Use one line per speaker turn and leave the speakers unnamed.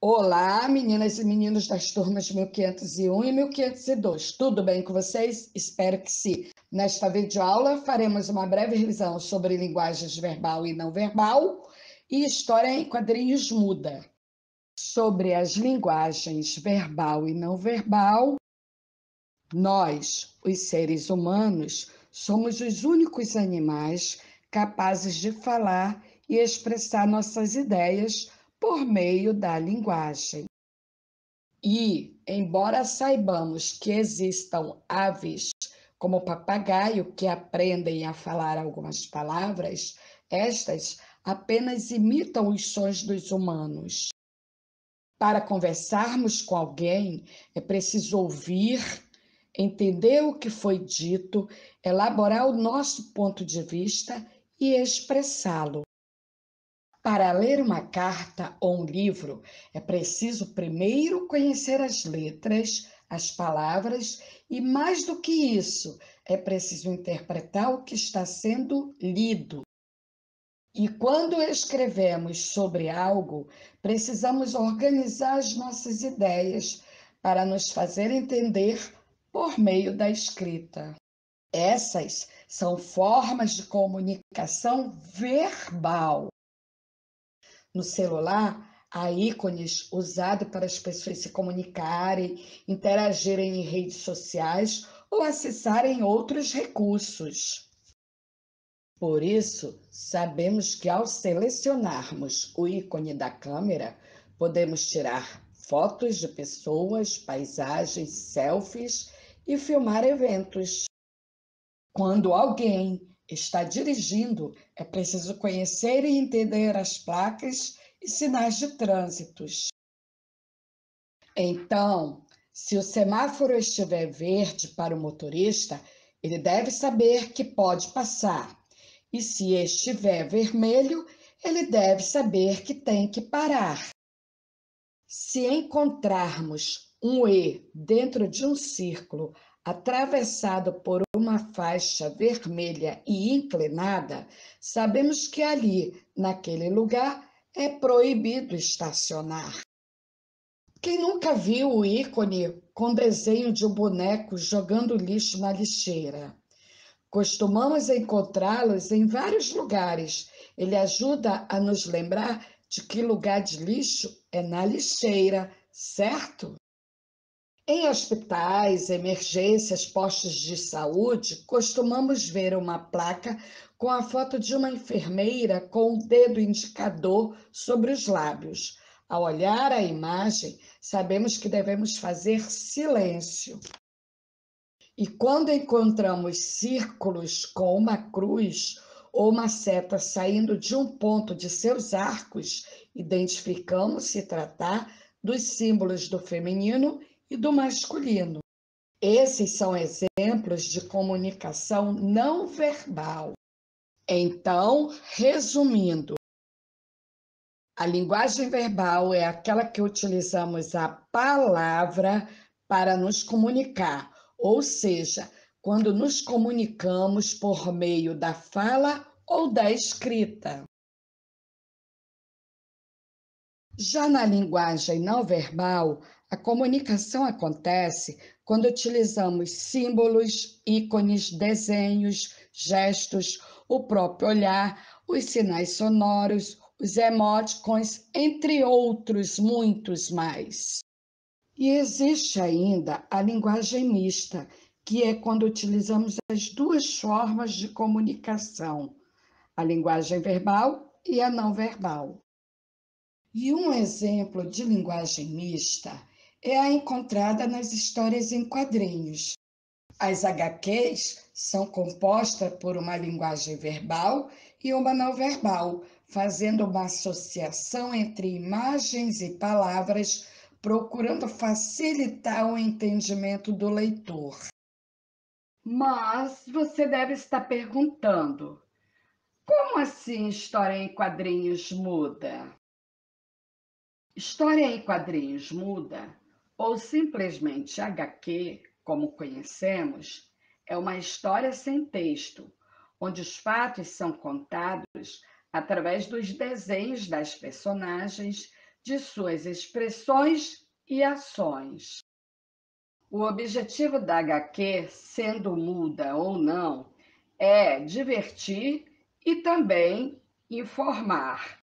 Olá, meninas e meninos das turmas 1501 e 1502. Tudo bem com vocês? Espero que sim. Nesta videoaula, faremos uma breve revisão sobre linguagens verbal e não verbal e história em quadrinhos muda. Sobre as linguagens verbal e não verbal, nós, os seres humanos, somos os únicos animais capazes de falar e expressar nossas ideias por meio da linguagem. E, embora saibamos que existam aves como o papagaio que aprendem a falar algumas palavras, estas apenas imitam os sons dos humanos. Para conversarmos com alguém, é preciso ouvir, entender o que foi dito, elaborar o nosso ponto de vista e expressá-lo. Para ler uma carta ou um livro, é preciso primeiro conhecer as letras, as palavras e, mais do que isso, é preciso interpretar o que está sendo lido. E quando escrevemos sobre algo, precisamos organizar as nossas ideias para nos fazer entender por meio da escrita. Essas são formas de comunicação verbal. No celular, há ícones usados para as pessoas se comunicarem, interagirem em redes sociais ou acessarem outros recursos. Por isso, sabemos que ao selecionarmos o ícone da câmera, podemos tirar fotos de pessoas, paisagens, selfies e filmar eventos. Quando alguém está dirigindo, é preciso conhecer e entender as placas e sinais de trânsito. Então, se o semáforo estiver verde para o motorista, ele deve saber que pode passar. E se estiver vermelho, ele deve saber que tem que parar. Se encontrarmos um E dentro de um círculo atravessado por uma faixa vermelha e inclinada, sabemos que ali, naquele lugar, é proibido estacionar. Quem nunca viu o ícone com desenho de um boneco jogando lixo na lixeira? Costumamos encontrá-los em vários lugares. Ele ajuda a nos lembrar de que lugar de lixo é na lixeira, certo? Em hospitais, emergências, postos de saúde, costumamos ver uma placa com a foto de uma enfermeira com o dedo indicador sobre os lábios. Ao olhar a imagem, sabemos que devemos fazer silêncio. E quando encontramos círculos com uma cruz ou uma seta saindo de um ponto de seus arcos, identificamos se tratar dos símbolos do feminino e do masculino. Esses são exemplos de comunicação não verbal. Então, resumindo, a linguagem verbal é aquela que utilizamos a palavra para nos comunicar, ou seja, quando nos comunicamos por meio da fala ou da escrita. Já na linguagem não verbal, a comunicação acontece quando utilizamos símbolos, ícones, desenhos, gestos, o próprio olhar, os sinais sonoros, os emoticons, entre outros muitos mais. E existe ainda a linguagem mista, que é quando utilizamos as duas formas de comunicação, a linguagem verbal e a não verbal. E um exemplo de linguagem mista é a encontrada nas histórias em quadrinhos. As HQs são compostas por uma linguagem verbal e uma não verbal, fazendo uma associação entre imagens e palavras, procurando facilitar o entendimento do leitor. Mas você deve estar perguntando, como assim história em quadrinhos muda? História em quadrinhos muda, ou simplesmente HQ, como conhecemos, é uma história sem texto, onde os fatos são contados através dos desenhos das personagens, de suas expressões e ações. O objetivo da HQ, sendo muda ou não, é divertir e também informar.